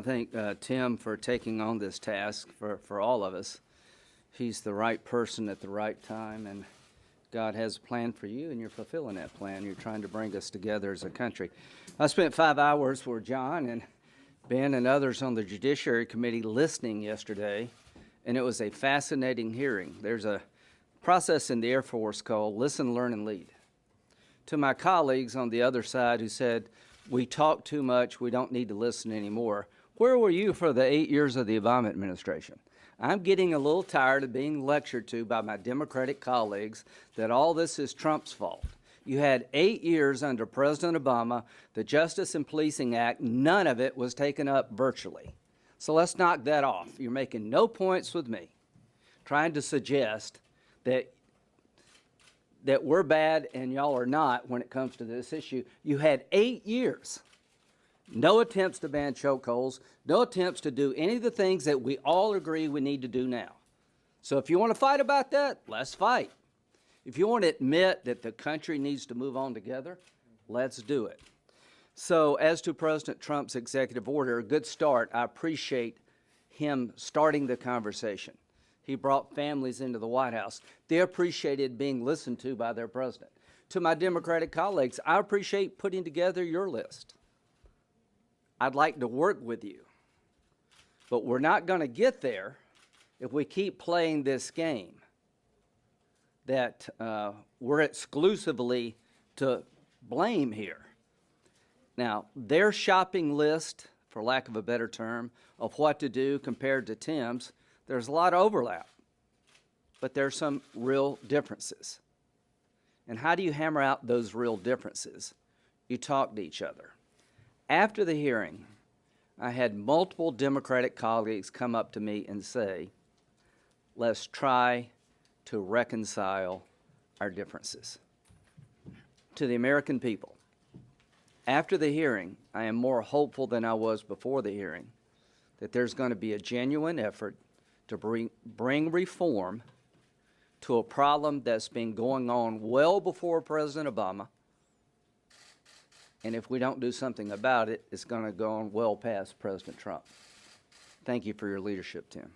I thank Tim for taking on this task for all of us. He's the right person at the right time, and God has a plan for you, and you're fulfilling that plan. You're trying to bring us together as a country. I spent 5 hours with John and Ben and others on the Judiciary Committee listening yesterday, and it was a fascinating hearing. There's a process in the Air Force called listen, learn, and lead. To my colleagues on the other side who said, we talk too much, we don't need to listen anymore, where were you for the 8 years of the Obama administration? I'm getting a little tired of being lectured to by my Democratic colleagues that all this is Trump's fault. You had 8 years under President Obama, the Justice and Policing Act, none of it was taken up virtually. So let's knock that off. You're making no points with me, trying to suggest that we're bad and y'all are not when it comes to this issue. You had 8 years. No attempts to ban chokeholds, no attempts to do any of the things that we all agree we need to do now. So if you want to fight about that, let's fight. If you want to admit that the country needs to move on together, let's do it. So as to President Trump's executive order, a good start. I appreciate him starting the conversation. He brought families into the White House. They appreciated being listened to by their president. To my Democratic colleagues, I appreciate putting together your list. I'd like to work with you, but we're not going to get there if we keep playing this game that we're exclusively to blame here. Now, their shopping list, for lack of a better term, of what to do compared to Tim's, there's a lot of overlap, but there's some real differences. And how do you hammer out those real differences? You talk to each other. After the hearing, I had multiple Democratic colleagues come up to me and say, let's try to reconcile our differences. To the American people, after the hearing, I am more hopeful than I was before the hearing that there's going to be a genuine effort to bring reform to a problem that's been going on well before President Obama. And if we don't do something about it, it's going to go on well past President Trump. Thank you for your leadership, Tim.